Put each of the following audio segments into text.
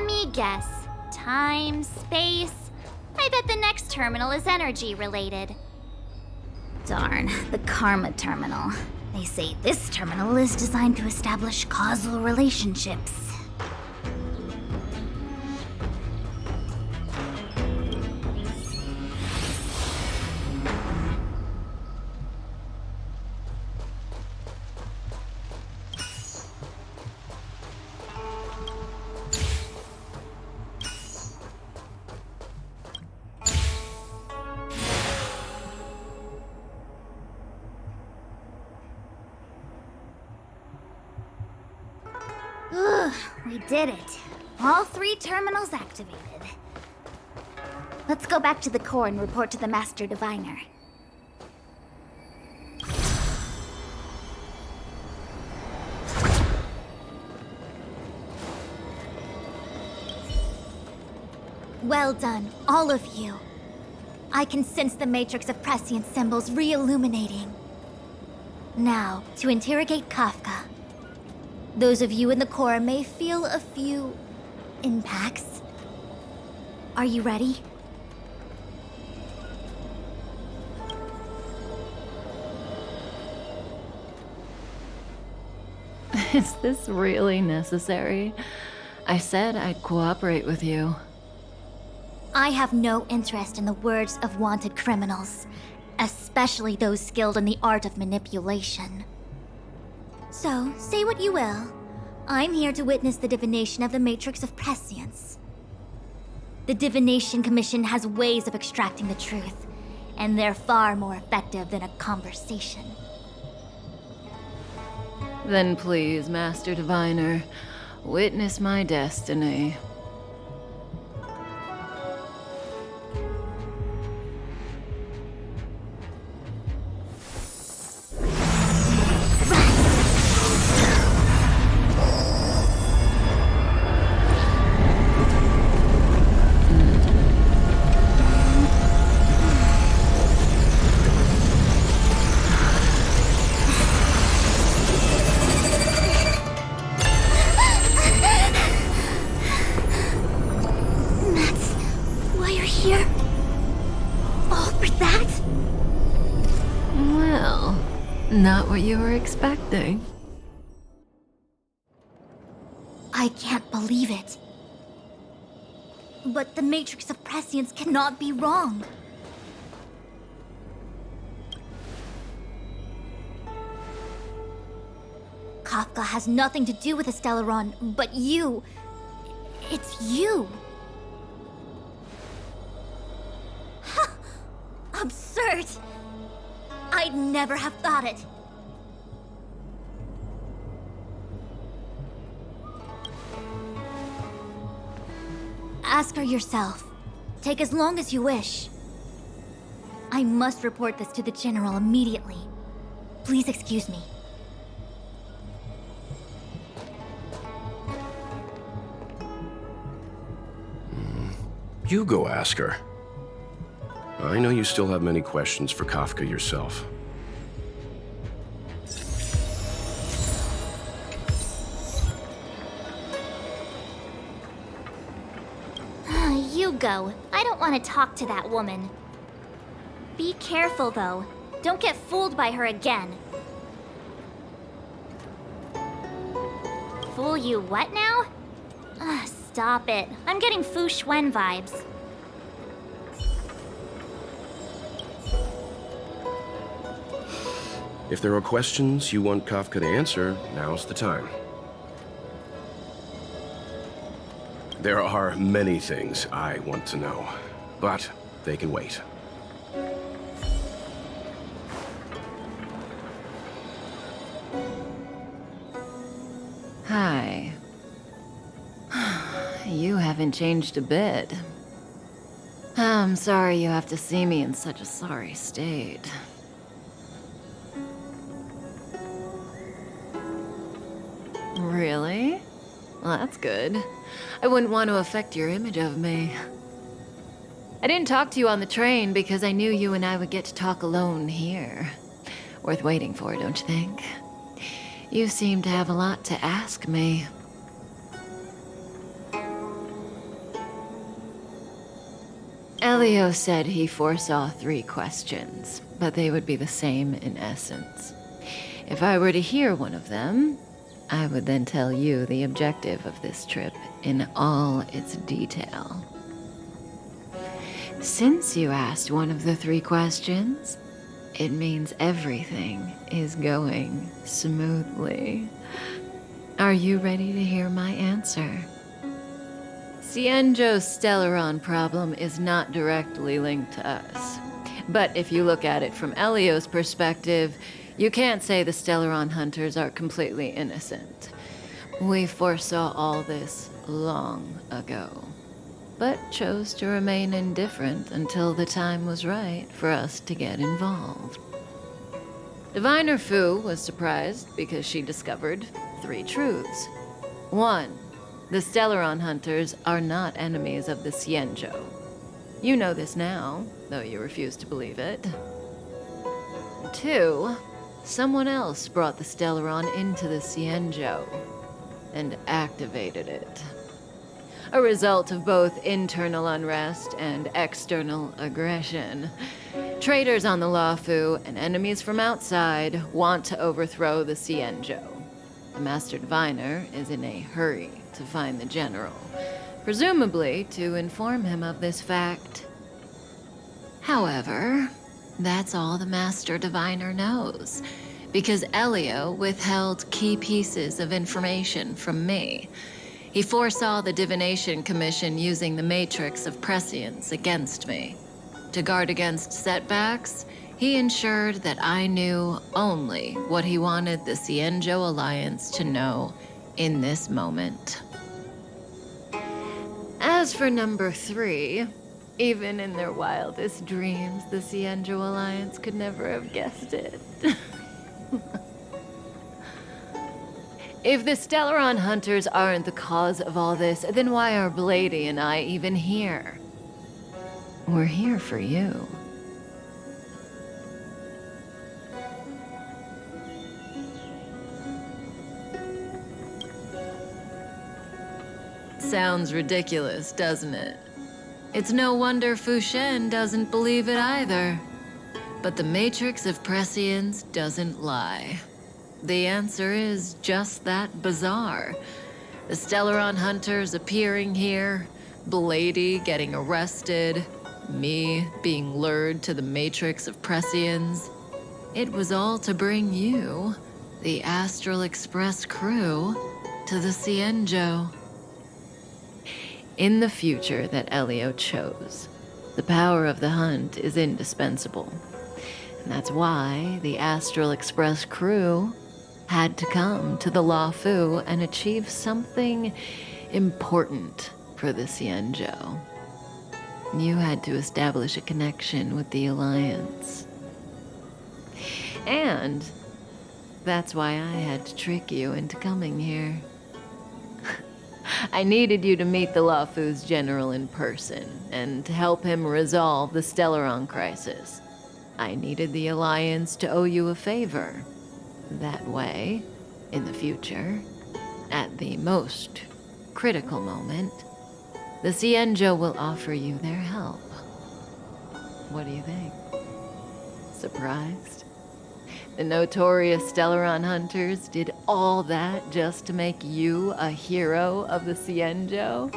me guess. Time, space. I bet the next terminal is energy related. Darn, the Karma Terminal. They say this terminal is designed to establish causal relationships. We did it. All 3 terminals activated. Let's go back to the core and report to the Master Diviner. Well done, all of you. I can sense the matrix of prescient symbols re-illuminating. Now, to interrogate Kafka. Those of you in the core may feel a few impacts. Are you ready? Is this really necessary? I said I'd cooperate with you. I have no interest in the words of wanted criminals, especially those skilled in the art of manipulation. So, say what you will. I'm here to witness the divination of the Matrix of Prescience. The Divination Commission has ways of extracting the truth, and they're far more effective than a conversation. Then please, Master Diviner, witness my destiny. Not what you were expecting. I can't believe it. But the Matrix of Prescience cannot be wrong. Kafka has nothing to do with Stellaron, but you... It's you! Absurd! I'd never have thought it. Ask her yourself. Take as long as you wish. I must report this to the General immediately. Please excuse me. You go ask her. I know you still have many questions for Kafka yourself. You go. I don't want to talk to that woman. Be careful, though. Don't get fooled by her again. Fool you what now? Stop it. I'm getting Fu Xuan vibes. If there are questions you want Kafka to answer, now's the time. There are many things I want to know, but they can wait. Hi. You haven't changed a bit. I'm sorry you have to see me in such a sorry state. Really? Well, that's good. I wouldn't want to affect your image of me. I didn't talk to you on the train because I knew you and I would get to talk alone here. Worth waiting for, don't you think? You seem to have a lot to ask me. Elio said he foresaw 3 questions, but they would be the same in essence. If I were to hear one of them, I would then tell you the objective of this trip in all its detail. Since you asked one of the 3 questions, it means everything is going smoothly. Are you ready to hear my answer? Cienjo's Stellaron problem is not directly linked to us. But if you look at it from Elio's perspective, you can't say the Stellaron hunters are completely innocent. We foresaw all this long ago, but chose to remain indifferent until the time was right for us to get involved. Diviner Fu was surprised because she discovered 3 truths. 1. The Stellaron hunters are not enemies of the Cienjo. You know this now, though you refuse to believe it. 2. Someone else brought the Stellaron into the Cienjo and activated it. A result of both internal unrest and external aggression. Traitors on the Luofu and enemies from outside want to overthrow the Cienjo. The Master Diviner is in a hurry to find the General, presumably to inform him of this fact. However, that's all the Master Diviner knows, because Elio withheld key pieces of information from me. He foresaw the Divination Commission using the Matrix of Prescience against me. To guard against setbacks, he ensured that I knew only what he wanted the Cienjo Alliance to know in this moment. As for number 3, even in their wildest dreams, the Cienjo Alliance could never have guessed it. If the Stellaron hunters aren't the cause of all this, then why are Blady and I even here? We're here for you. Sounds ridiculous, doesn't it? It's no wonder Fu Shen doesn't believe it either. But the Matrix of Prescience doesn't lie. The answer is just that bizarre. The Stellaron hunters appearing here, Blady getting arrested, me being lured to the Matrix of Prescience. It was all to bring you, the Astral Express crew, to the Cienjo. In the future that Elio chose, the power of the hunt is indispensable. And that's why the Astral Express crew had to come to the Luofu and achieve something important for the Cienjo. You had to establish a connection with the Alliance. And that's why I had to trick you into coming here. I needed you to meet the Luofu's general in person and to help him resolve the Stellaron crisis. I needed the Alliance to owe you a favor. That way, in the future, at the most critical moment, the Cienjo will offer you their help. What do you think? Surprised? The notorious Stellaron hunters did all that just to make you a hero of the Cienjo?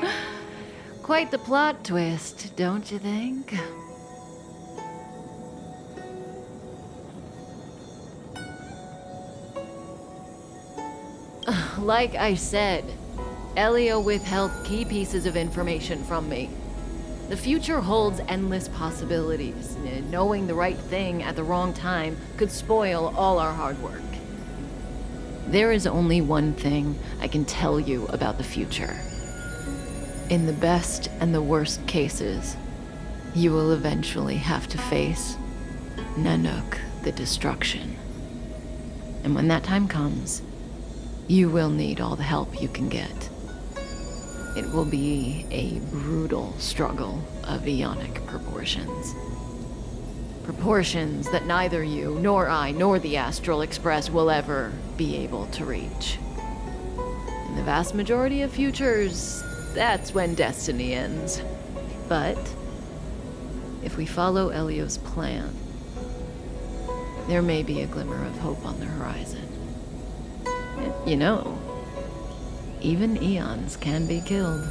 Quite the plot twist, don't you think? Like I said, Elio withheld key pieces of information from me. The future holds endless possibilities. Knowing the right thing at the wrong time could spoil all our hard work. There is only one thing I can tell you about the future. In the best and the worst cases, you will eventually have to face Nanook the Destruction. And when that time comes, you will need all the help you can get. It will be a brutal struggle of Ionic proportions. Proportions that neither you, nor I, nor the Astral Express will ever be able to reach. In the vast majority of futures, that's when destiny ends. But If we follow Elio's plan, there may be a glimmer of hope on the horizon. And, you know, even eons can be killed.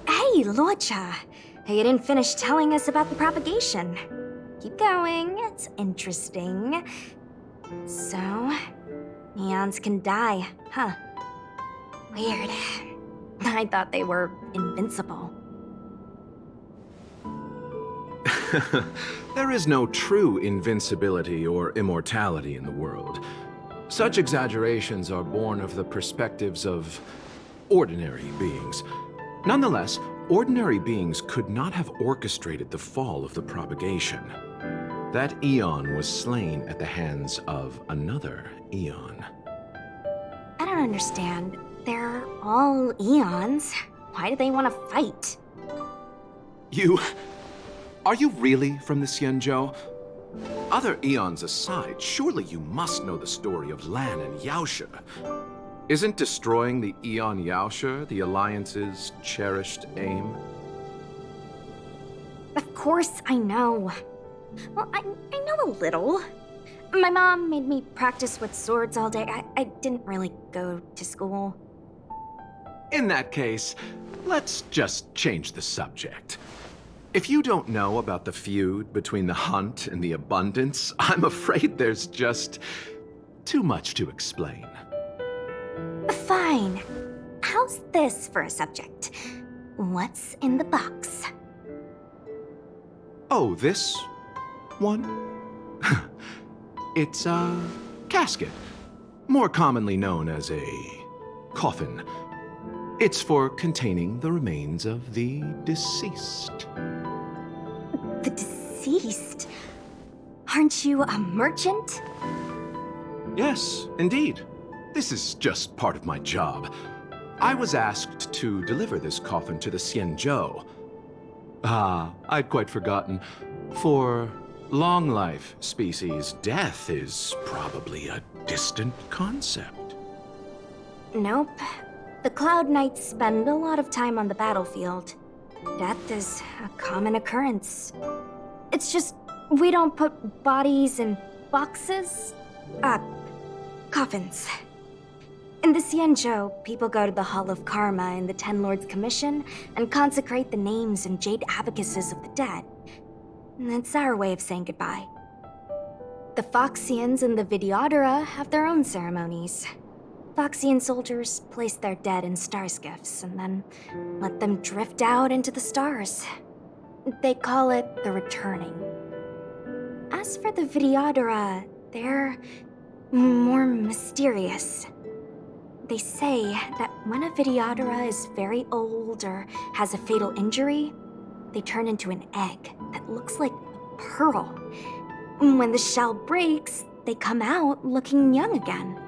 Hey, Lorcha! You didn't finish telling us about the propagation. Keep going, it's interesting. So, eons can die, huh? Weird. I thought they were invincible. There is no true invincibility or immortality in the world. Such exaggerations are born of the perspectives of ordinary beings. Nonetheless, ordinary beings could not have orchestrated the fall of the propagation. That eon was slain at the hands of another eon. I don't understand. They're all eons. Why do they want to fight? Are you really from the Xianzhou? Other eons aside, surely you must know the story of Lan and Yaoshe. Isn't destroying the Eon Yaoshe the Alliance's cherished aim? Of course I know. Well, I know a little. My mom made me practice with swords all day. I didn't really go to school. In that case, let's just change the subject. If you don't know about the feud between the Hunt and the Abundance, I'm afraid there's just too much to explain. Fine. How's this for a subject? What's in the box? Oh, this one? It's a casket, more commonly known as a coffin. It's for containing the remains of the deceased. The deceased? Aren't you a merchant? Yes, indeed. This is just part of my job. I was asked to deliver this coffin to the Xianzhou. I'd quite forgotten. For long life species, death is probably a distant concept. Nope. The Cloud Knights spend a lot of time on the battlefield. Death is a common occurrence. It's just, we don't put bodies in boxes. Coffins. In the Xianzhou, people go to the Hall of Karma in the Ten Lords Commission and consecrate the names and jade abacuses of the dead. It's our way of saying goodbye. The Foxians and the Videodora have their own ceremonies. Foxian soldiers place their dead in star skiffs and then let them drift out into the stars. They call it the returning. As for the Videodora, they're more mysterious. They say that when a Videodora is very old or has a fatal injury, they turn into an egg that looks like a pearl. When the shell breaks, they come out looking young again.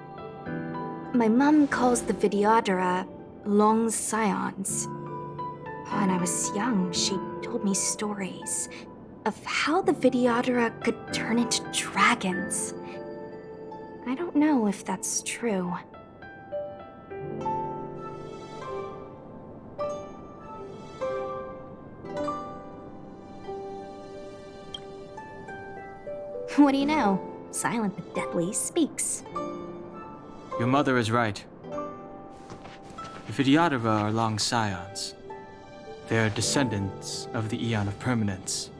My mom calls the Videodora long scions. When I was young, she told me stories of how the Videodora could turn into dragons. I don't know if that's true. What do you know? Silent but deadly speaks. Your mother is right. The Videodora are long scions. They are descendants of the Eon of Permanence.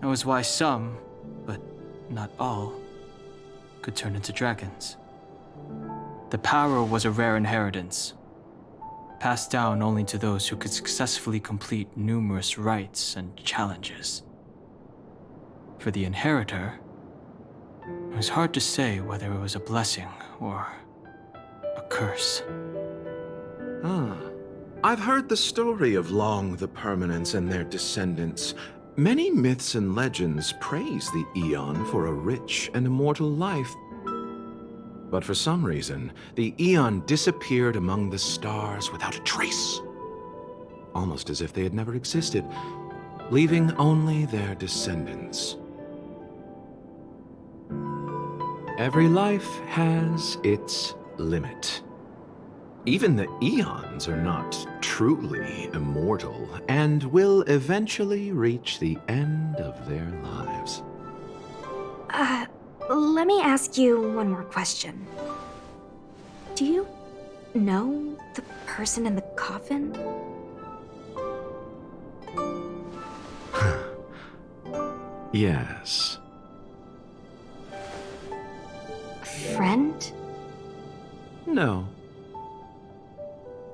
That was why some, but not all, could turn into dragons. The power was a rare inheritance, passed down only to those who could successfully complete numerous rites and challenges. For the inheritor, it was hard to say whether it was a blessing or a curse. I've heard the story of Long the Permanence and their descendants. Many myths and legends praise the Eon for a rich and immortal life. But for some reason, the Aeon disappeared among the stars without a trace. Almost as if they had never existed, leaving only their descendants. Every life has its limit. Even the Eons are not truly immortal, and will eventually reach the end of their lives. Let me ask you one more question. Do you know the person in the coffin? Yes. A friend? No.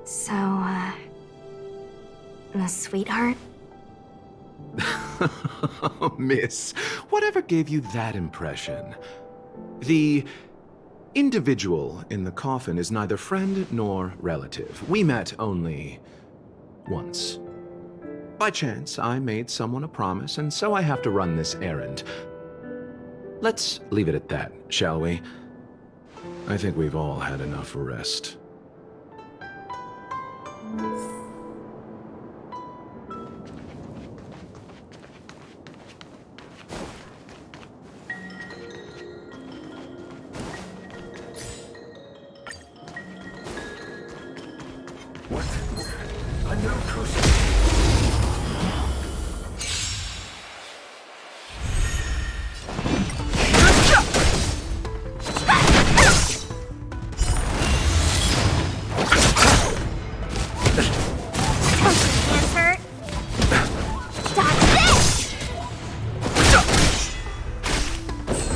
So, a sweetheart? Miss, whatever gave you that impression? The individual in the coffin is neither friend nor relative. We met only once. By chance, I made someone a promise, and so I have to run this errand. Let's leave it at that, shall we? I think we've all had enough rest.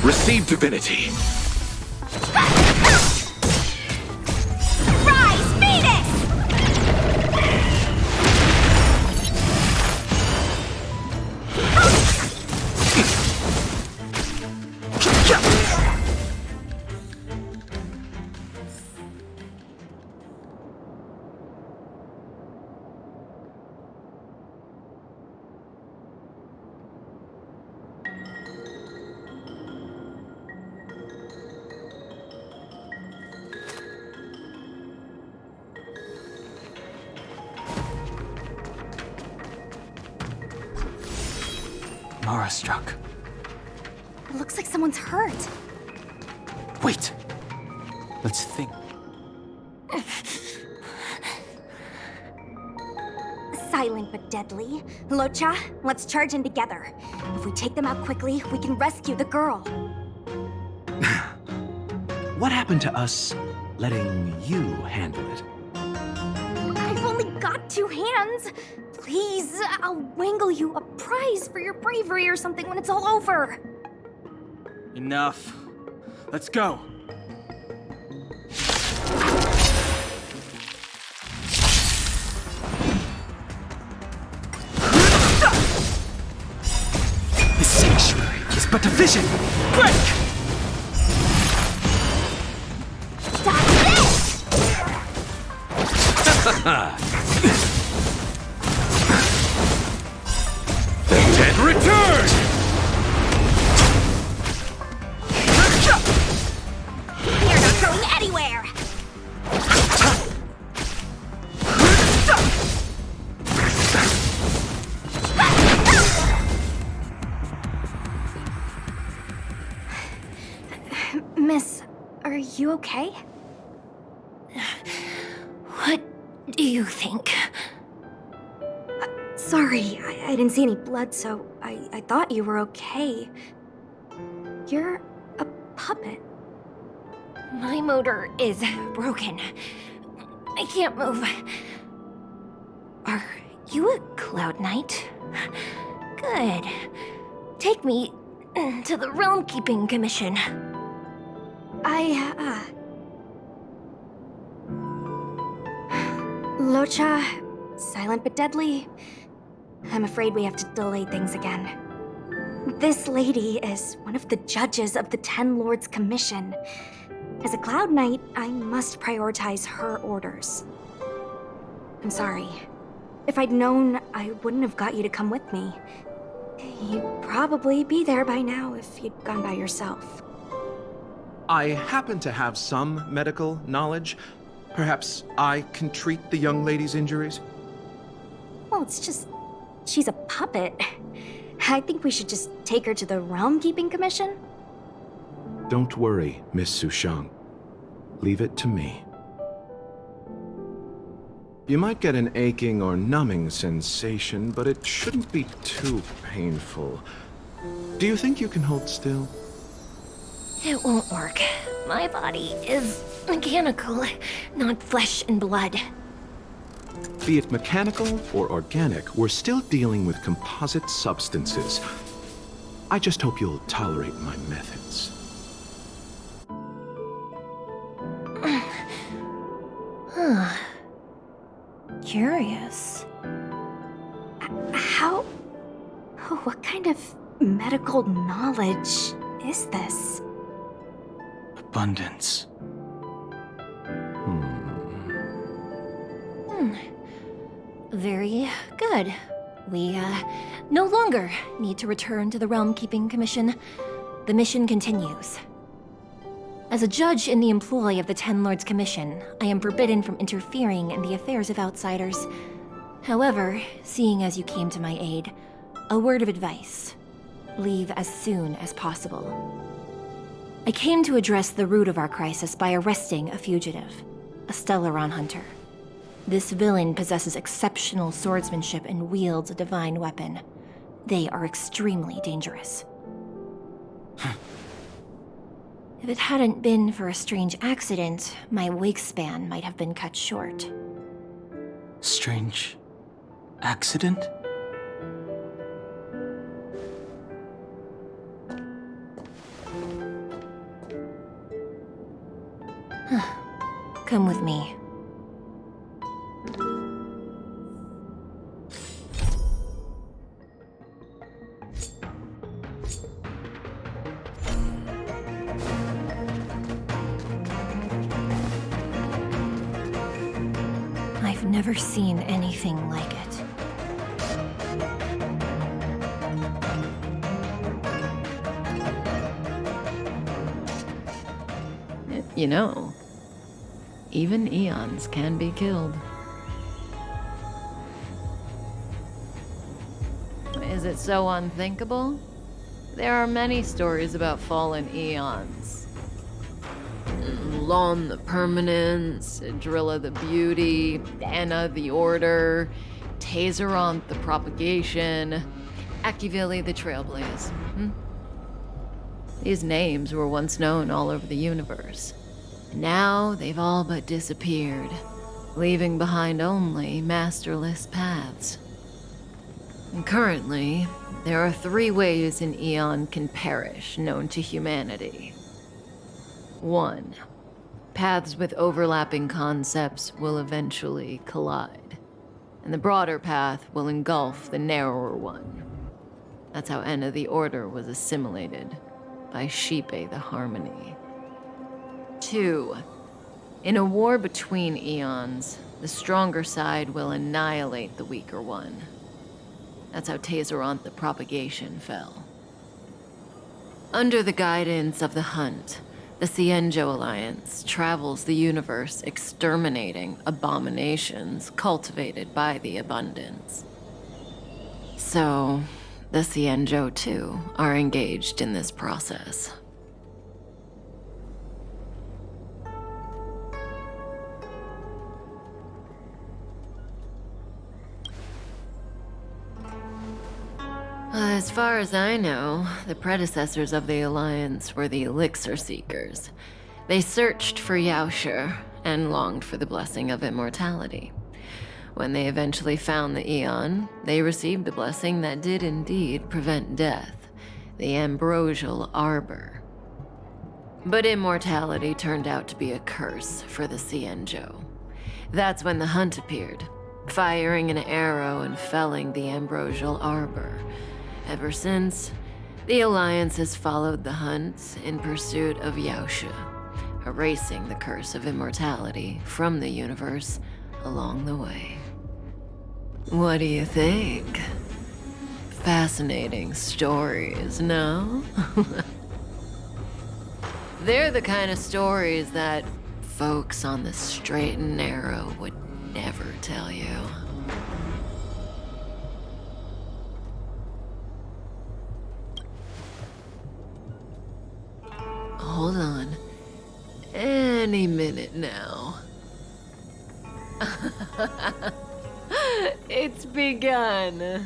Receive divinity. Rise, Venus! Mara struck. It looks like someone's hurt. Wait! Let's think. Silent but deadly. Locha, let's charge in together. If we take them out quickly, we can rescue the girl. What happened to us letting you handle it? I've only got 2 hands. Please, I'll wangle you a prize for your bravery or something when it's all over. Enough. Let's go. The sanctuary is but a vision. Break! Stop this! Dead return! You're not going anywhere! Miss, are you okay? What do you think? Sorry, I didn't see any blood, so I thought you were okay. You're a puppet. My motor is broken. I can't move. Are you a Cloud Knight? Good. Take me to the Realm Keeping Commission. Locha, silent but deadly. I'm afraid we have to delay things again. This lady is one of the judges of the Ten Lords Commission. As a Cloud Knight, I must prioritize her orders. I'm sorry. If I'd known, I wouldn't have got you to come with me. You'd probably be there by now if you'd gone by yourself. I happen to have some medical knowledge. Perhaps I can treat the young lady's injuries? Well, it's just... she's a puppet. I think we should just take her to the Realm Keeping Commission. Don't worry, Miss Sushang. Leave it to me. You might get an aching or numbing sensation, but it shouldn't be too painful. Do you think you can hold still? It won't work. My body is mechanical, not flesh and blood. Be it mechanical or organic, we're still dealing with composite substances. I just hope you'll tolerate my methods. Curious. How... what kind of medical knowledge is this? Abundance. Very good. We, no longer need to return to the Realm Keeping Commission. The mission continues. As a judge in the employ of the Ten Lords Commission, I am forbidden from interfering in the affairs of outsiders. However, seeing as you came to my aid, a word of advice. Leave as soon as possible. I came to address the root of our crisis by arresting a fugitive, a Stellaron hunter. This villain possesses exceptional swordsmanship and wields a divine weapon. They are extremely dangerous. If it hadn't been for a strange accident, my wake span might have been cut short. Strange accident? Come with me. I've never seen anything like it. You know, even eons can be killed. Is it so unthinkable? There are many stories about fallen eons. Lon the Permanence, Drilla the Beauty, Anna the Order, Taseront the Propagation, Akivili the Trailblaze. These names were once known all over the universe. Now they've all but disappeared, leaving behind only masterless paths. And currently, there are 3 ways an eon can perish known to humanity. 1. Paths with overlapping concepts will eventually collide, and the broader path will engulf the narrower one. That's how Enna the Order was assimilated by Shipe the Harmony. 2. In a war between eons, the stronger side will annihilate the weaker one. That's how Taseront the Propagation fell. Under the guidance of the Hunt, the Cienjo Alliance travels the universe exterminating abominations cultivated by the Abundance. So, the Cienjo, too, are engaged in this process. As far as I know, the predecessors of the Alliance were the Elixir Seekers. They searched for Yaoshi and longed for the blessing of immortality. When they eventually found the Eon, they received the blessing that did indeed prevent death, the Ambrosial Arbor. But immortality turned out to be a curse for the Cienjo. That's when the Hunt appeared, firing an arrow and felling the Ambrosial Arbor. Ever since, the Alliance has followed the Hunt in pursuit of Yaoshi, erasing the curse of immortality from the universe along the way. What do you think? Fascinating stories, no? They're the kind of stories that folks on the straight and narrow would never tell you. Hold on. Any minute now. It's begun.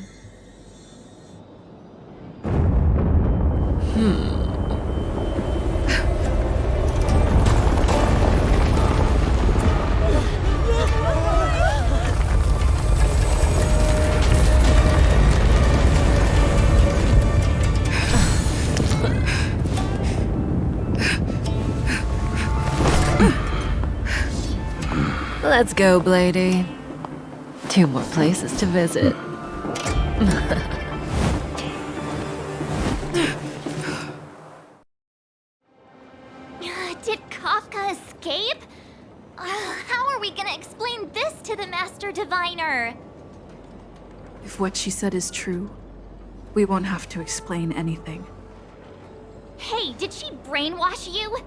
Let's go, Blady. 2 more places to visit. Did Kafka escape? How are we gonna explain this to the Master Diviner? If what she said is true, we won't have to explain anything. Hey, did she brainwash you?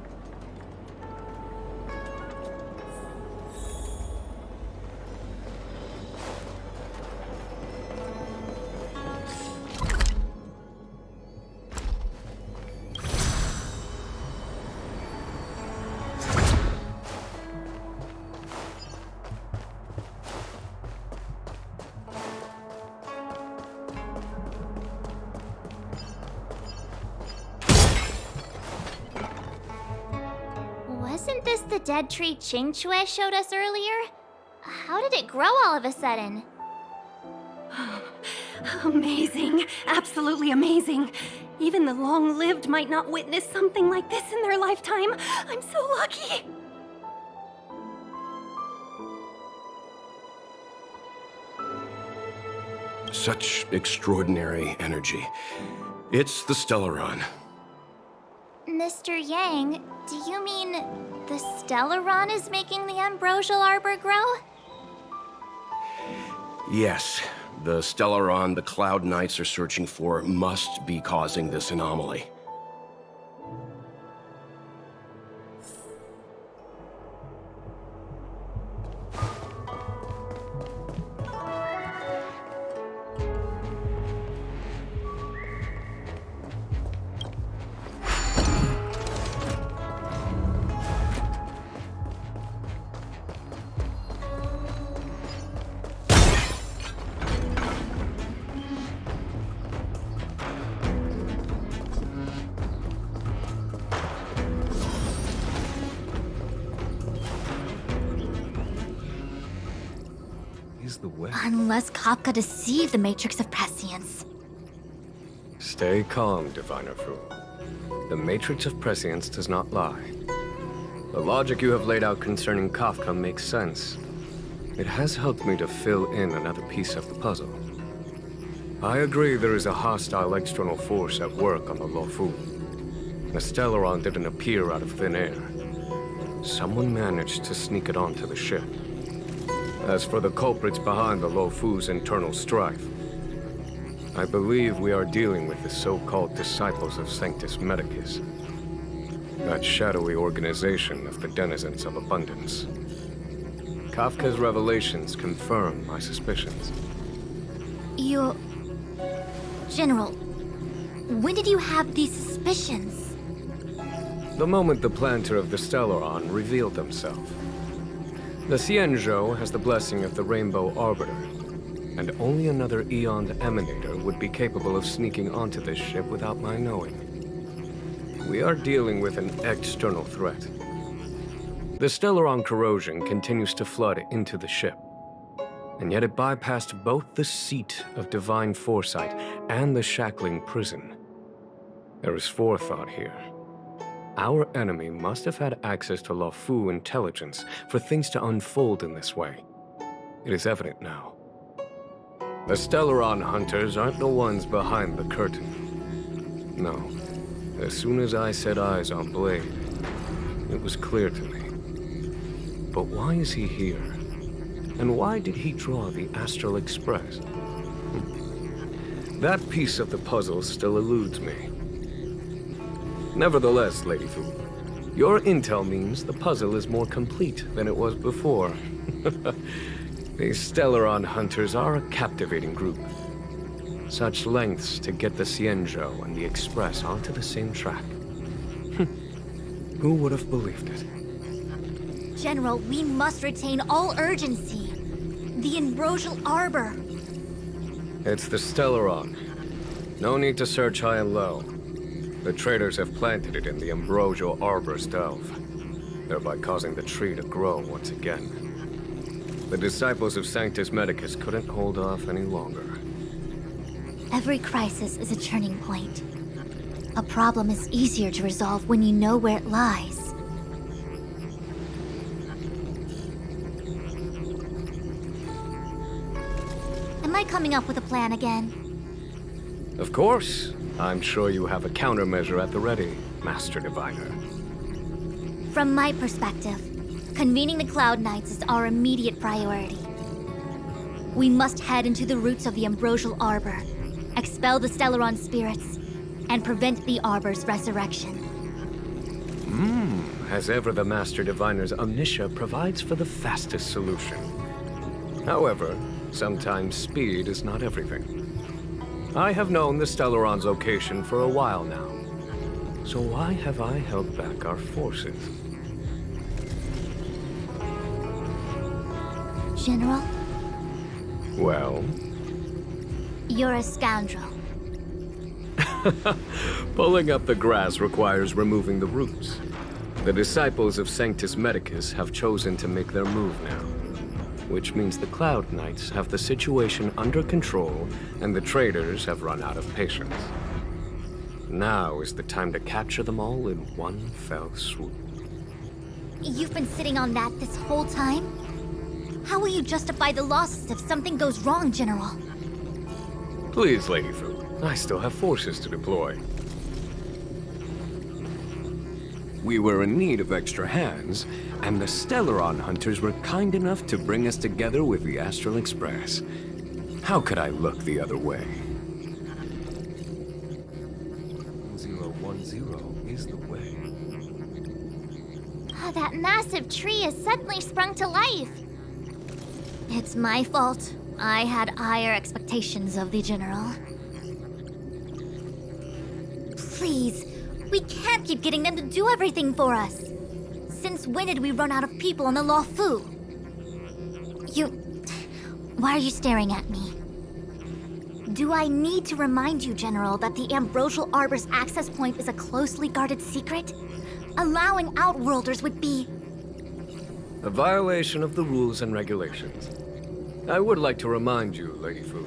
Wasn't this the dead tree Qingque showed us earlier? How did it grow all of a sudden? Amazing. Absolutely amazing. Even the long-lived might not witness something like this in their lifetime. I'm so lucky. Such extraordinary energy. It's the Stellaron. Mr. Yang, do you mean the Stellaron is making the ambrosial arbor grow? Yes, the Stellaron the Cloud Knights are searching for must be causing this anomaly. The way. Unless Kafka deceived the Matrix of Prescience. Stay calm, Diviner Fool. The Matrix of Prescience does not lie. The logic you have laid out concerning Kafka makes sense. It has helped me to fill in another piece of the puzzle. I agree there is a hostile external force at work on the Luofu. The Stellaron didn't appear out of thin air. Someone managed to sneak it onto the ship. As for the culprits behind the Luofu's internal strife, I believe we are dealing with the so-called Disciples of Sanctus Medicus. That shadowy organization of the denizens of abundance. Kafka's revelations confirm my suspicions. You... General, when did you have these suspicions? The moment the planter of the Stellaron revealed himself. The Xianzhou has the blessing of the Rainbow Arbiter, and only another Eon Emanator would be capable of sneaking onto this ship without my knowing. We are dealing with an external threat. The Stellaron corrosion continues to flood into the ship, and yet it bypassed both the seat of divine foresight and the shackling prison. There is forethought here. Our enemy must have had access to Luofu intelligence for things to unfold in this way. It is evident now. The Stellaron hunters aren't the ones behind the curtain. No. As soon as I set eyes on Blade, it was clear to me. But why is he here? And why did he draw the Astral Express? That piece of the puzzle still eludes me. Nevertheless, Lady Fu, Your intel means the puzzle is more complete than it was before. These Stellaron hunters are a captivating group. Such lengths to get the Xianzhou and the Express onto the same track. Who would have believed it? General, we must retain all urgency. The Ambrosial Arbor. It's the Stellaron. No need to search high and low. The traders have planted it in the Ambrosial Arbor's delve, thereby causing the tree to grow once again. The disciples of Sanctus Medicus couldn't hold off any longer. Every crisis is a turning point. A problem is easier to resolve when you know where it lies. Am I coming up with a plan again? Of course. I'm sure you have a countermeasure at the ready, Master Diviner. From my perspective, convening the Cloud Knights is our immediate priority. We must head into the roots of the Ambrosial Arbor, expel the Stellaron spirits, and prevent the Arbor's resurrection. As ever, the Master Diviner's omniscia provides for the fastest solution. However, sometimes speed is not everything. I have known the Stellaron's location for a while now. So why have I held back our forces? General, Well? you're a scoundrel. Pulling up the grass requires removing the roots. The disciples of Sanctus Medicus have chosen to make their move now, which means the Cloud Knights have the situation under control and the traders have run out of patience. Now is the time to capture them all in one fell swoop. You've been sitting on that this whole time? How will you justify the losses if something goes wrong, General? Please, Lady Fu, I still have forces to deploy. We were in need of extra hands, and the Stellaron hunters were kind enough to bring us together with the Astral Express. How could I look the other way? 1010 is the way. Ah, that massive tree has suddenly sprung to life. It's my fault. I had higher expectations of the General. Please, we can't keep getting them to do everything for us. Since when did we run out of people on the Luofu? Why are you staring at me? Do I need to remind you, General, that the Ambrosial Arbor's access point is a closely guarded secret? Allowing Outworlders would be... A violation of the rules and regulations. I would like to remind you, Lady Fu,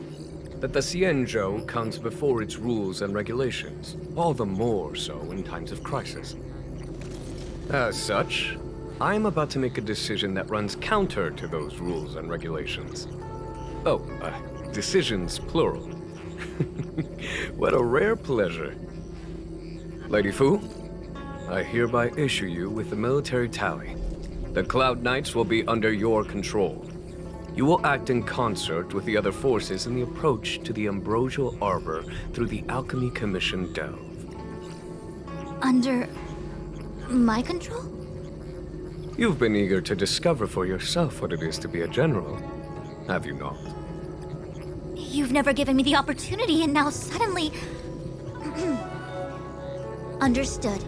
that the Xianzhou comes before its rules and regulations, all the more so in times of crisis. As such, I'm about to make a decision that runs counter to those rules and regulations. Oh, decisions plural. What a rare pleasure. Lady Fu, I hereby issue you with the military tally. The Cloud Knights will be under your control. You will act in concert with the other forces in the approach to the Ambrosial Arbor through the Alchemy Commission delve. Under... my control? You've been eager to discover for yourself what it is to be a general, have you not? You've never given me the opportunity, and now suddenly... Understood.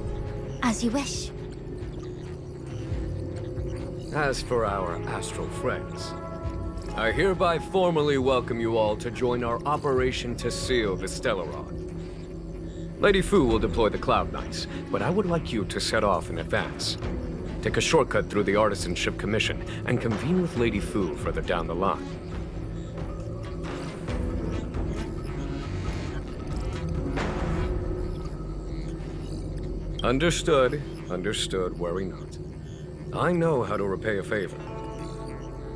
As you wish. As for our astral friends, I hereby formally welcome you all to join our operation to seal the Stellaron. Lady Fu will deploy the Cloud Knights, but I would like you to set off in advance. Take a shortcut through the Artisanship Commission and convene with Lady Fu further down the line. Understood. Understood, worry not. I know how to repay a favor.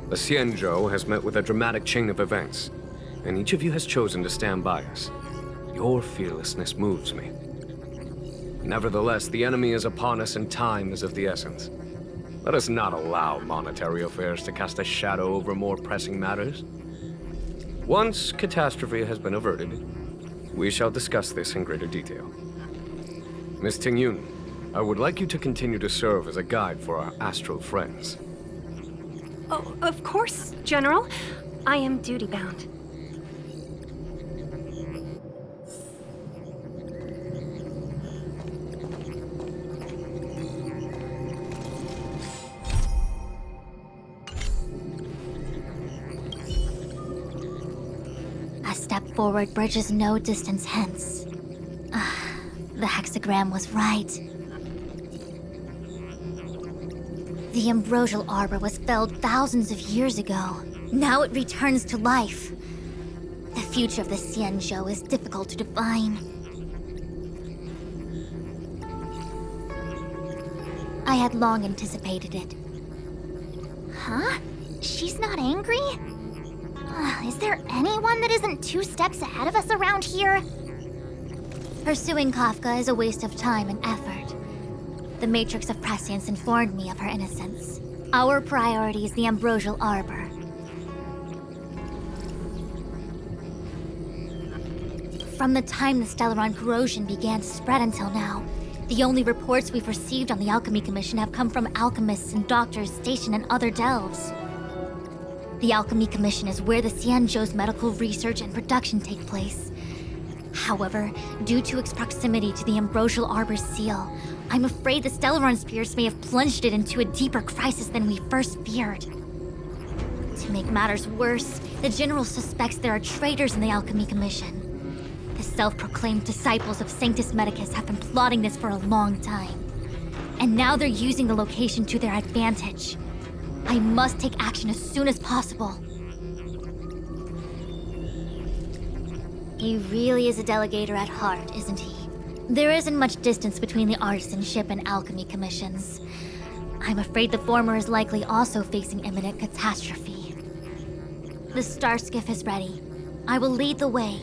The Xianzhou has met with a dramatic chain of events, and each of you has chosen to stand by us. Your fearlessness moves me. Nevertheless, the enemy is upon us and time is of the essence. Let us not allow monetary affairs to cast a shadow over more pressing matters. Once catastrophe has been averted, we shall discuss this in greater detail. Miss Tingyun, I would like you to continue to serve as a guide for our astral friends. Oh, of course, General. I am duty-bound. A step forward bridges no distance hence. The hexagram was right. The ambrosial arbor was felled thousands of years ago. Now it returns to life. The future of the Xianzhou is difficult to define. I had long anticipated it. Huh? She's not angry? Is there anyone that isn't 2 steps ahead of us around here? Pursuing Kafka is a waste of time and effort. The Matrix of Prescience informed me of her innocence. Our priority is the ambrosial arbor. From the time the Stellaron corrosion began to spread until now, the only reports we've received on the Alchemy Commission have come from alchemists and doctors stationed in other delves. The Alchemy Commission is where the Xianzhou's medical research and production take place. However, due to its proximity to the ambrosial arbor's seal, I'm afraid the Stellaron spirits may have plunged it into a deeper crisis than we first feared. To make matters worse, the General suspects there are traitors in the Alchemy Commission. The self-proclaimed disciples of Sanctus Medicus have been plotting this for a long time. And now they're using the location to their advantage. I must take action as soon as possible. He really is a delegator at heart, isn't he? There isn't much distance between the artisanship and alchemy commissions. I'm afraid the former is likely also facing imminent catastrophe. The star skiff is ready. I will lead the way.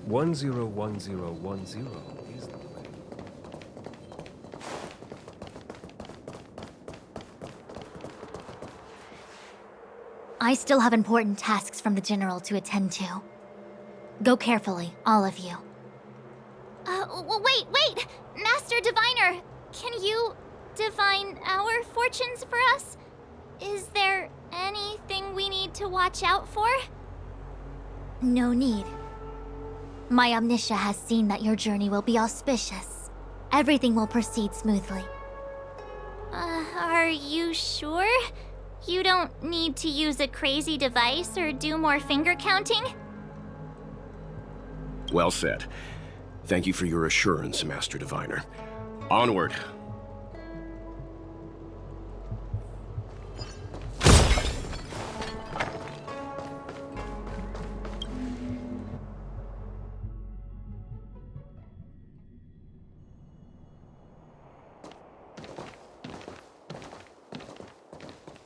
One zero 101010 is the way. I still have important tasks from the General to attend to. Go carefully, all of you. Wait! Master Diviner! Can you divine our fortunes for us? Is there anything we need to watch out for? No need. My Omniscia has seen that your journey will be auspicious. Everything will proceed smoothly. Are you sure? You don't need to use a crazy device or do more finger counting? Well said. Thank you for your assurance, Master Diviner. Onward.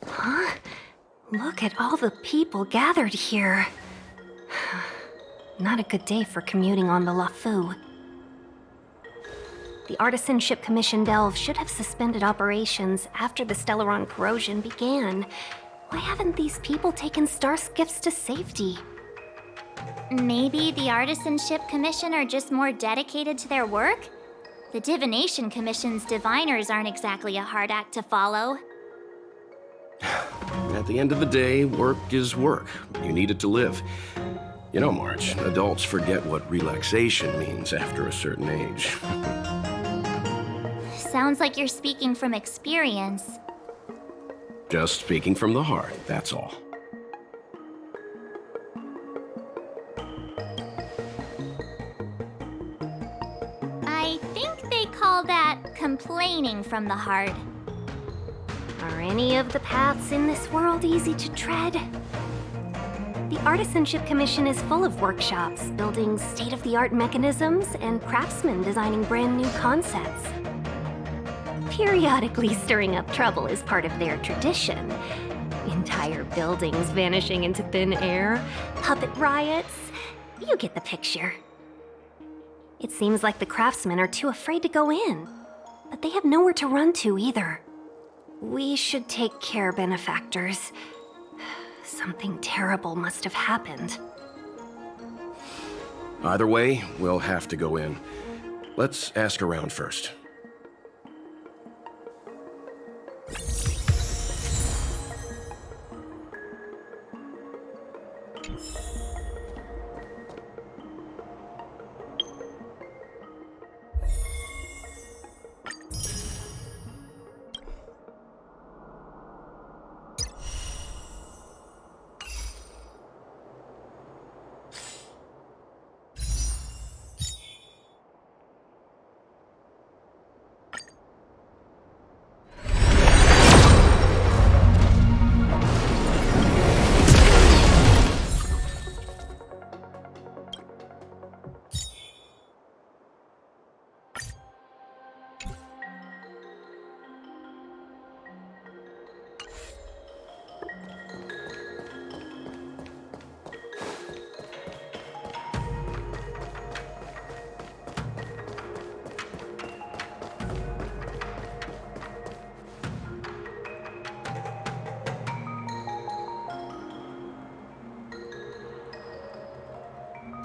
Huh? Look at all the people gathered here. Not a good day for commuting on the LaFu. The Artisanship Commission Delve should have suspended operations after the Stellaron corrosion began. Why haven't these people taken star skiffs to safety? Maybe the Artisanship Commission are just more dedicated to their work? The Divination Commission's diviners aren't exactly a hard act to follow. At the end of the day, work is work. You need it to live. You know, March, adults forget what relaxation means after a certain age. Sounds like you're speaking from experience. Just speaking from the heart, that's all. I think they call that complaining from the heart. Are any of the paths in this world easy to tread? The Artisanship Commission is full of workshops, building state-of-the-art mechanisms, and craftsmen designing brand new concepts. Periodically stirring up trouble is part of their tradition. Entire buildings vanishing into thin air, puppet riots. You get the picture. It seems like the craftsmen are too afraid to go in, but they have nowhere to run to either. We should take care, benefactors. Something terrible must have happened. Either way, we'll have to go in. Let's ask around first.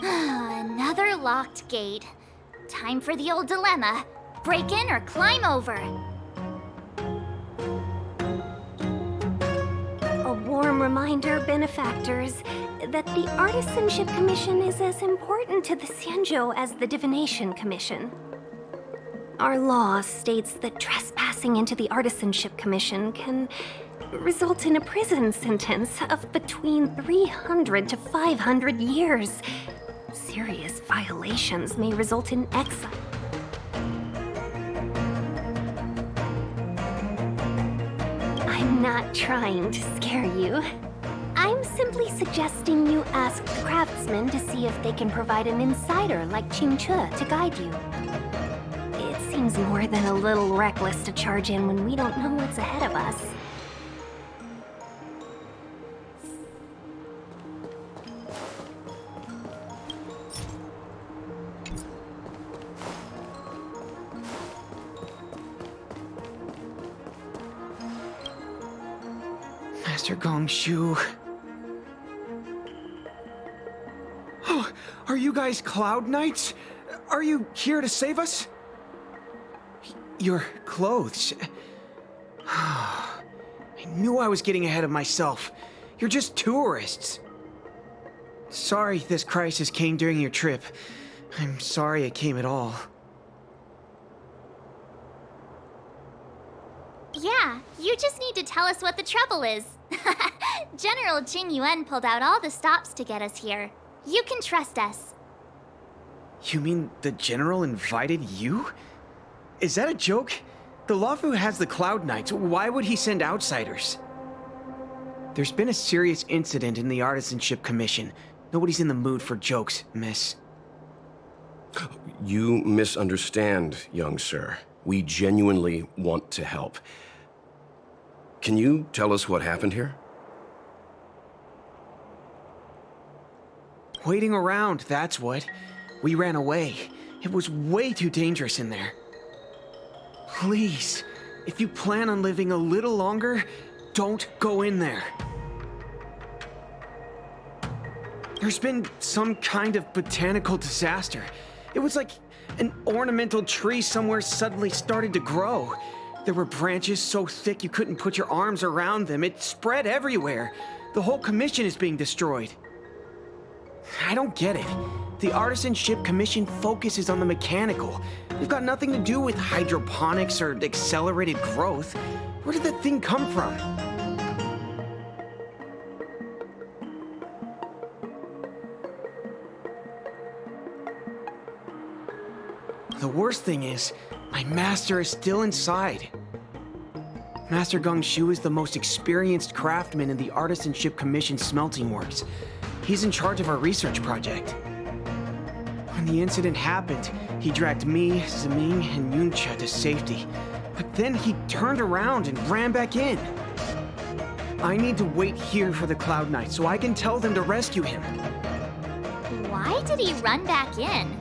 Another locked gate. Time for the old dilemma. Break in or climb over. A warm reminder, benefactors, that the Artisanship Commission is as important to the Xianzhou as the Divination Commission. Our law states that trespassing into the Artisanship Commission can result in a prison sentence of between 300 to 500 years. Serious violations may result in exile. I'm not trying to scare you. I'm simply suggesting you ask the craftsmen to see if they can provide an insider like Qingche to guide you. It seems more than a little reckless to charge in when we don't know what's ahead of us. Master Gongshu. Oh, are you guys Cloud Knights? Are you here to save us? Your clothes. I knew I was getting ahead of myself. You're just tourists. Sorry this crisis came during your trip. I'm sorry it came at all. Yeah, you just need to tell us what the trouble is. General Jing Yuan pulled out all the stops to get us here. You can trust us. You mean the General invited you? Is that a joke? The Luofu has the Cloud Knights. Why would he send outsiders? There's been a serious incident in the Artisanship Commission. Nobody's in the mood for jokes, miss. You misunderstand, young sir. We genuinely want to help. Can you tell us what happened here? Waiting around, that's what. We ran away. It was way too dangerous in there. Please, if you plan on living a little longer, don't go in there. There's been some kind of botanical disaster. It was like an ornamental tree somewhere suddenly started to grow. There were branches so thick you couldn't put your arms around them. It spread everywhere. The whole commission is being destroyed. I don't get it. The Artisanship Commission focuses on the mechanical. They've got nothing to do with hydroponics or accelerated growth. Where did that thing come from? The worst thing is, my master is still inside. Master Gongshu is the most experienced craftsman in the Artisanship Commission smelting works. He's in charge of our research project. When the incident happened, he dragged me, Zeming, and Yuncha to safety. But then he turned around and ran back in. I need to wait here for the Cloud Knight so I can tell them to rescue him. Why did he run back in?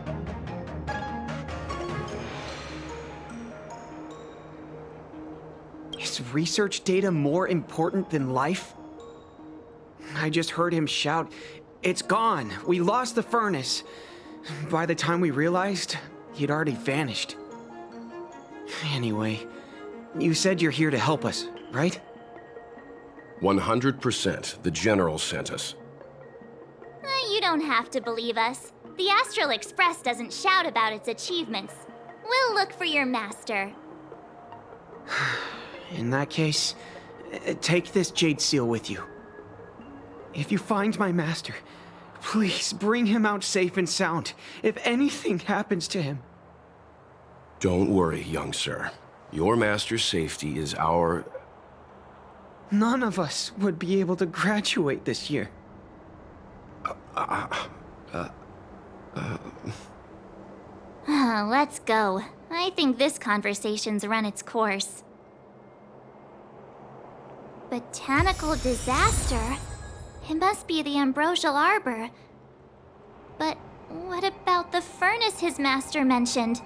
Is research data more important than life? I just heard him shout, "It's gone! We lost the furnace!" By the time we realized, he'd already vanished. Anyway, you said you're here to help us, right? 100%. The General sent us. You don't have to believe us. The Astral Express doesn't shout about its achievements. We'll look for your master. In that case, take this jade seal with you. If you find my master, please bring him out safe and sound if anything happens to him. Don't worry, young sir. Your master's safety is our... None of us would be able to graduate this year. Let's go. I think this conversation's run its course. Botanical disaster? It must be the ambrosial arbor. But what about the furnace his master mentioned?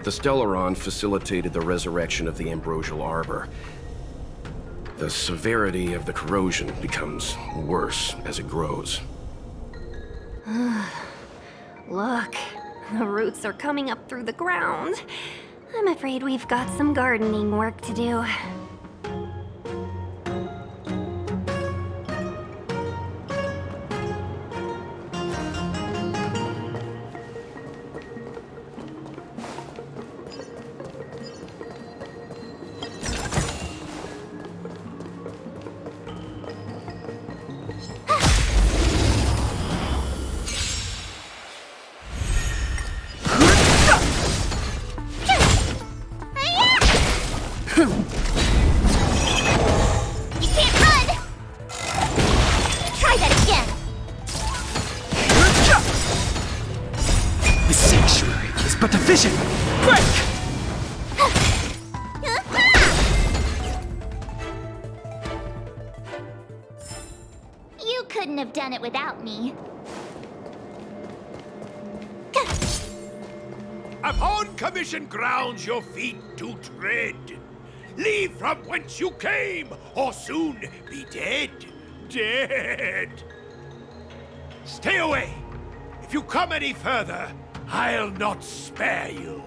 The Stellaron facilitated the resurrection of the ambrosial arbor. The severity of the corrosion becomes worse as it grows. Look, the roots are coming up through the ground. I'm afraid we've got some gardening work to do. You couldn't have done it without me. Upon commission grounds your feet do tread. Leave from whence you came, or soon be dead. Dead. Stay away. If you come any further, I'll not spare you.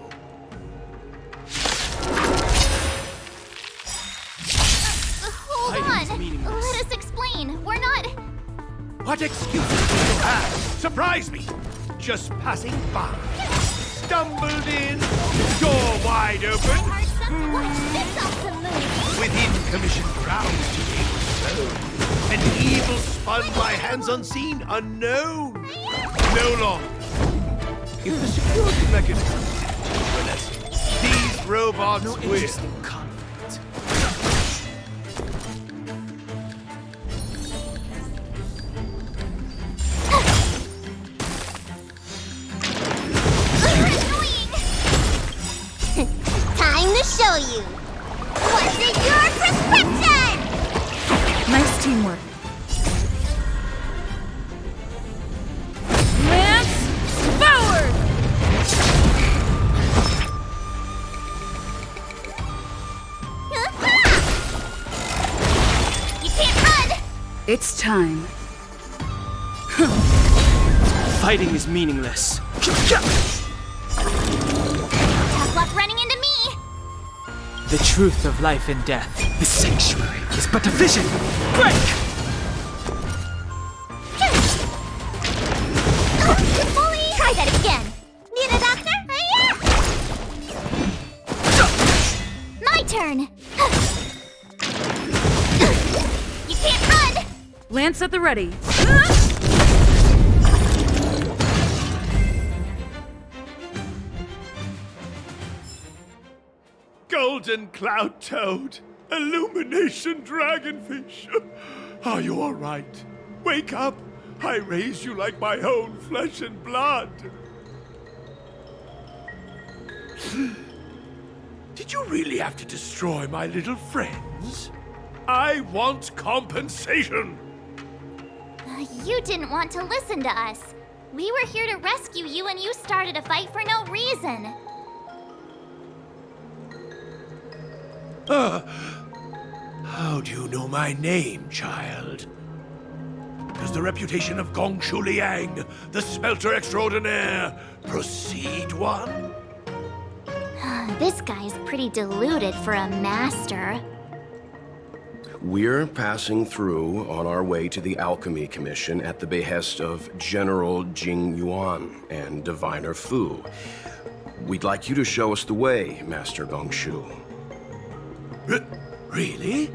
Hold on. Let us explain. We're not... What excuses do you have? Surprise me. Just passing by. Stumbled in, door wide open. Within commission grounds to be so. An evil spun by hands unseen, unknown. No longer. If the security mechanism is a lesson, these robots will. Show you. What's in your prescription? Nice teamwork. Lance forward! You can't run! It's time. Fighting is meaningless. Tough luck running into me! The truth of life and death. The sanctuary is but a vision. Break! Try that again. Need a doctor? My turn. You can't run. Lance at the ready. Golden cloud toad, illumination dragonfish. Are you all right? Wake up. I raise you like my own flesh and blood. Did you really have to destroy my little friends? I want compensation! You didn't want to listen to us. We were here to rescue you and you started a fight for no reason. How do you know my name, child? Does the reputation of Gongshu Liang, the smelter extraordinaire, precede one? This guy's pretty deluded for a master. We're passing through on our way to the Alchemy Commission at the behest of General Jing Yuan and Diviner Fu. We'd like you to show us the way, Master Gongshu. Really?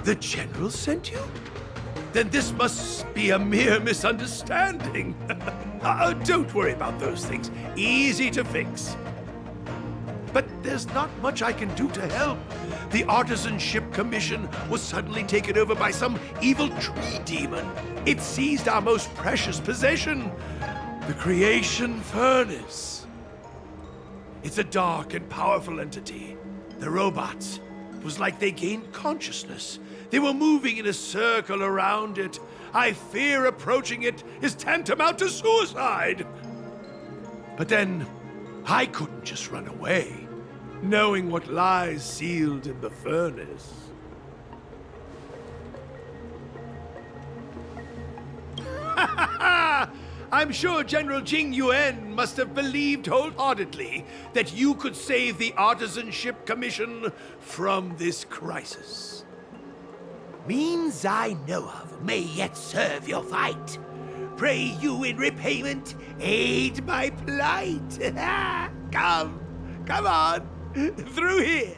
The General sent you? Then this must be a mere misunderstanding. Don't worry about those things. Easy to fix. But there's not much I can do to help. The Artisanship Commission was suddenly taken over by some evil tree demon. It seized our most precious possession, the Creation Furnace. It's a dark and powerful entity. The robots, it was like they gained consciousness. They were moving in a circle around it. I fear approaching it is tantamount to suicide. But then, I couldn't just run away, knowing what lies sealed in the furnace. I'm sure General Jing Yuan must have believed wholeheartedly that you could save the Artisanship Commission from this crisis. Means I know of may yet serve your fight. Pray you in repayment aid my plight. Come on, through here.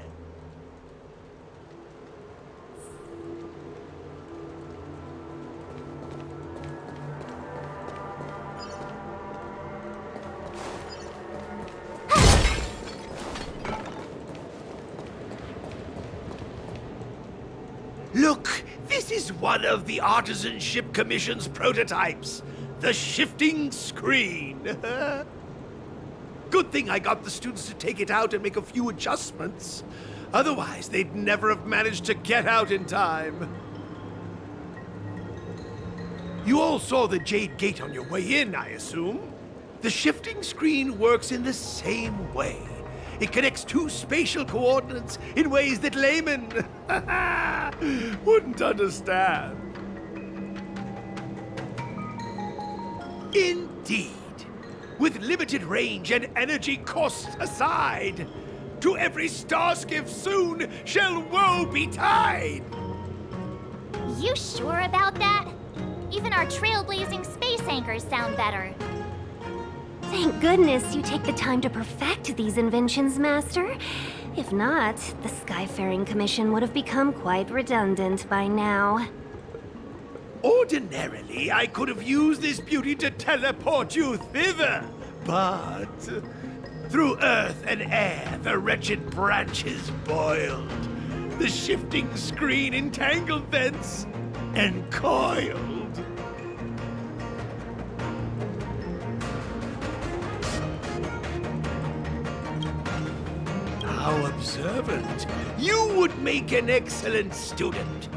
Look, this is one of the Artisanship Commission's prototypes. The shifting screen. Good thing I got the students to take it out and make a few adjustments. Otherwise, they'd never have managed to get out in time. You all saw the Jade Gate on your way in, I assume? The shifting screen works in the same way. It connects two spatial coordinates in ways that laymen wouldn't understand. Indeed. With limited range and energy costs aside, to every starskiff soon shall woe betide! You sure about that? Even our trailblazing space anchors sound better. Thank goodness you take the time to perfect these inventions, Master. If not, the Skyfaring Commission would have become quite redundant by now. Ordinarily, I could have used this beauty to teleport you thither, but through earth and air, the wretched branches boiled. The shifting screen entangled thence and coiled. How observant. You would make an excellent student.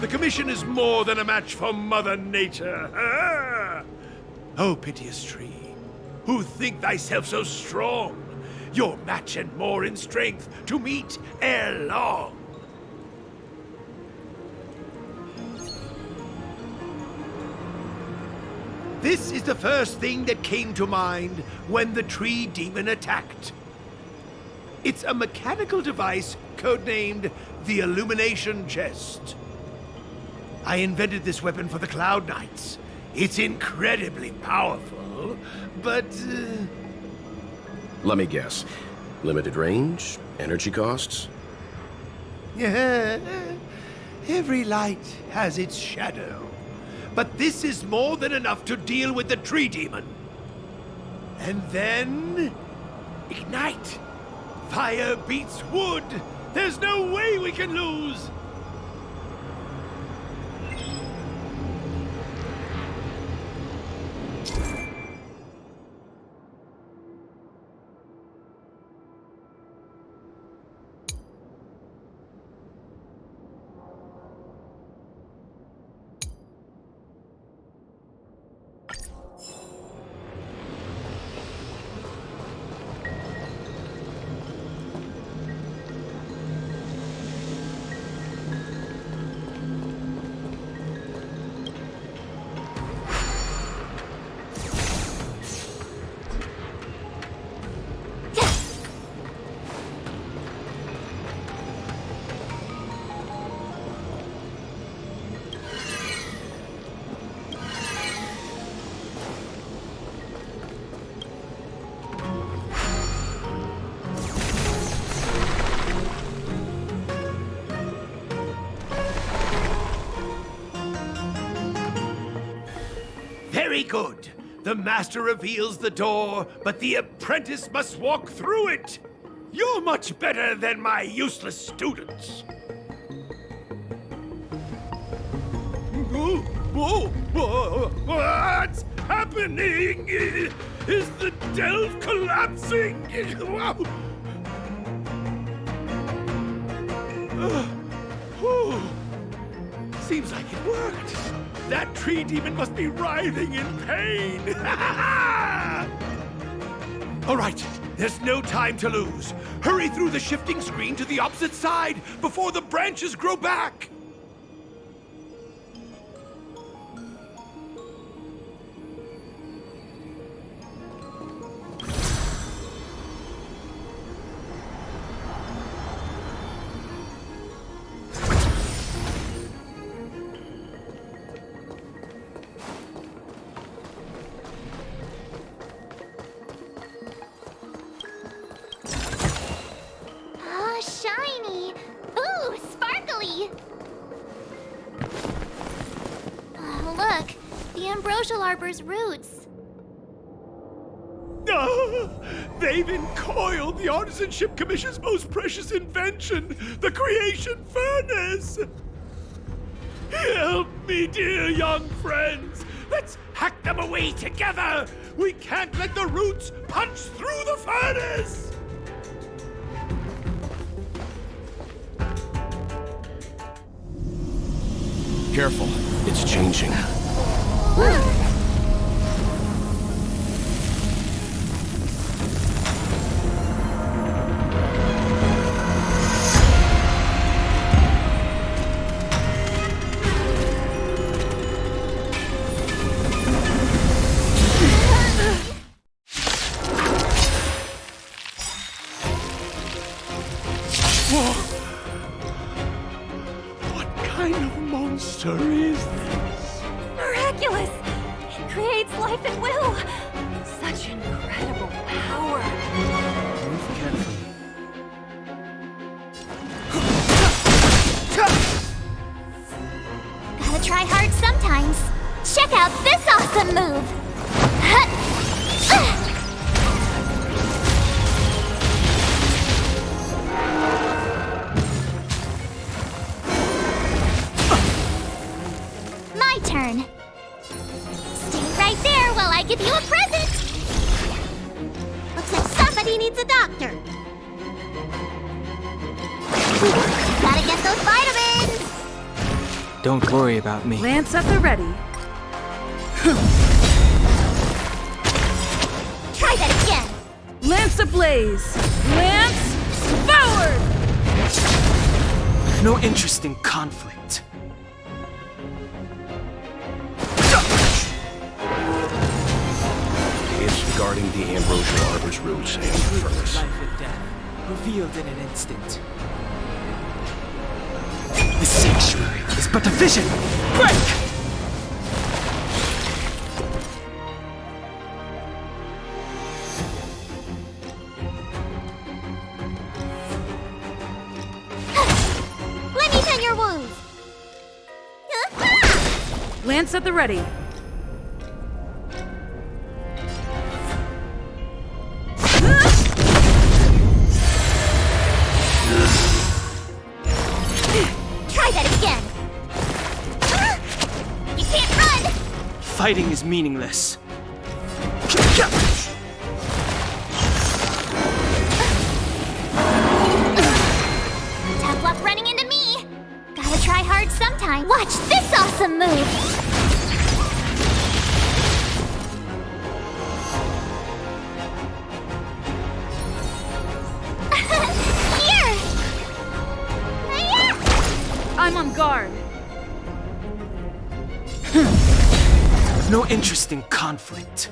The Commission is more than a match for Mother Nature. Oh, piteous tree, who think thyself so strong, your match and more in strength to meet ere long. This is the first thing that came to mind when the tree demon attacked. It's a mechanical device codenamed the Illumination Chest. I invented this weapon for the Cloud Knights. It's incredibly powerful, but... Let me guess. Limited range? Energy costs? Yeah, every light has its shadow. But this is more than enough to deal with the tree demon. And then... ignite! Fire beats wood! There's no way we can lose! Very good. The master reveals the door, but the apprentice must walk through it. You're much better than my useless students. What's happening? Is the delve collapsing? Seems like it worked. That tree demon must be writhing in pain. All right, there's no time to lose. Hurry through the shifting screen to the opposite side before the branches grow back. Oh, shiny! Ooh, sparkly! Oh, look, the ambrosial arbor's roots. They've encoiled the Artisanship Commission's most precious invention, the Creation Furnace! Help me, dear young friends! Let's hack them away together! We can't let the roots punch through the furnace! Careful, it's changing. What kind of monster is this? Miraculous! It creates life at will! Such incredible power! Move carefully. Gotta try hard sometimes. Check out this awesome move! My turn. Stay right there while I give you a present. Looks like somebody needs a doctor. Gotta get those vitamins. Don't worry about me. Lance at the ready. Try that again. Lance ablaze. Lance forward! No interest in conflict. It's guarding the ambrosial arbor's roots and the furnace. Life and death, revealed in an instant. The sanctuary is but a vision. Break! Let me tend your wounds. Lance at the ready. Try that again. You can't run. Fighting is meaningless. Tough luck running into me. Gotta try hard sometime. Watch this awesome move. Here. I'm on guard. No interest in conflict.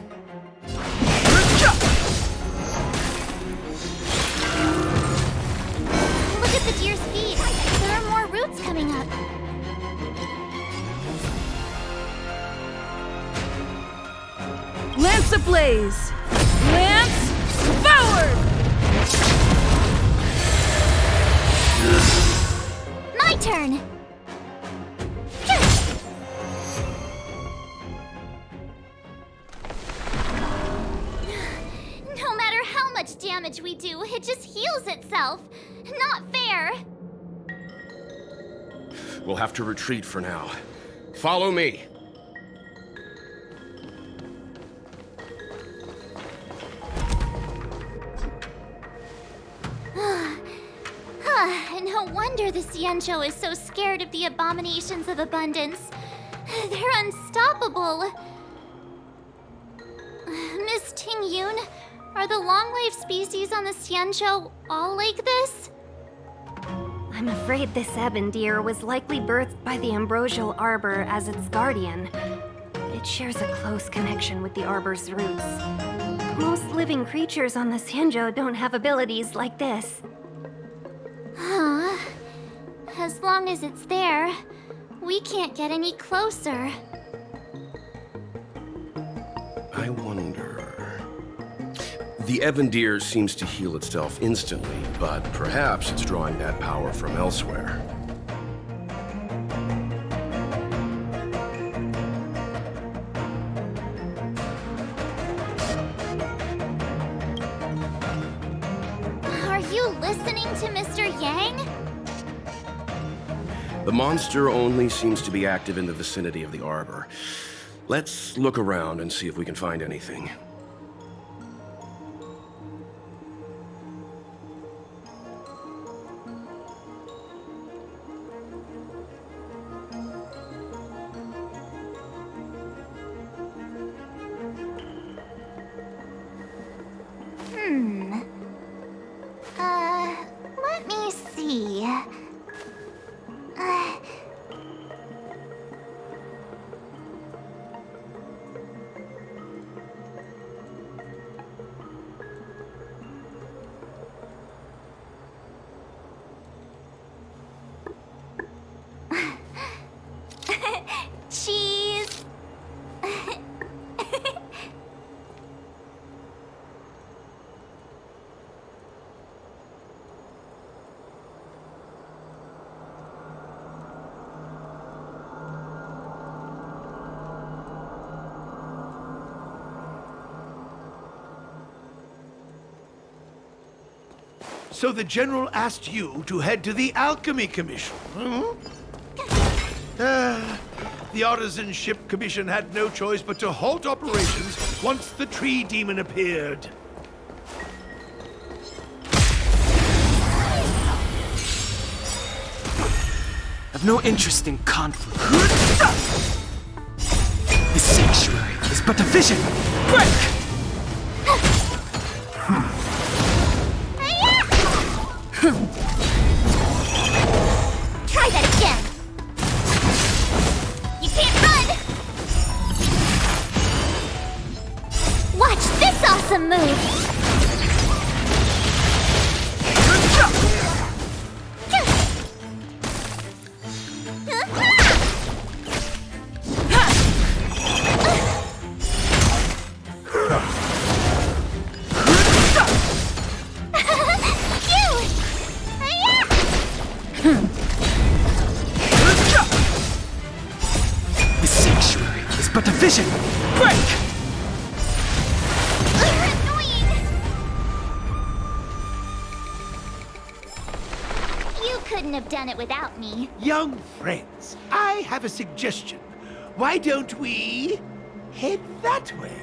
Look at the deer's feet. There are more roots coming up. Lance ablaze. Lance forward! My turn. damage we do, it just heals itself. Not fair. We'll have to retreat for now. Follow me. No wonder the Xianzhou is so scared of the abominations of abundance. They're unstoppable. Miss Tingyun, are the long-life species on the Xianzhou all like this? I'm afraid this Ebendir was likely birthed by the ambrosial arbor as its guardian. It shares a close connection with the arbor's roots. Most living creatures on the Xianzhou don't have abilities like this. Huh. As long as it's there, we can't get any closer. I wonder... The Ebendir seems to heal itself instantly, but perhaps it's drawing that power from elsewhere. Are you listening to Mr. Yang? The monster only seems to be active in the vicinity of the arbor. Let's look around and see if we can find anything. Let me see. Cheese. So the General asked you to head to the Alchemy Commission, the Artisan Ship Commission had no choice but to halt operations once the tree demon appeared. I've no interest in conflict. The sanctuary is but a vision. Break! Try that again. You can't run. Watch this awesome move. The sanctuary is but a vision. Break! You couldn't have done it without me. Young friends, I have a suggestion. Why don't we head that way?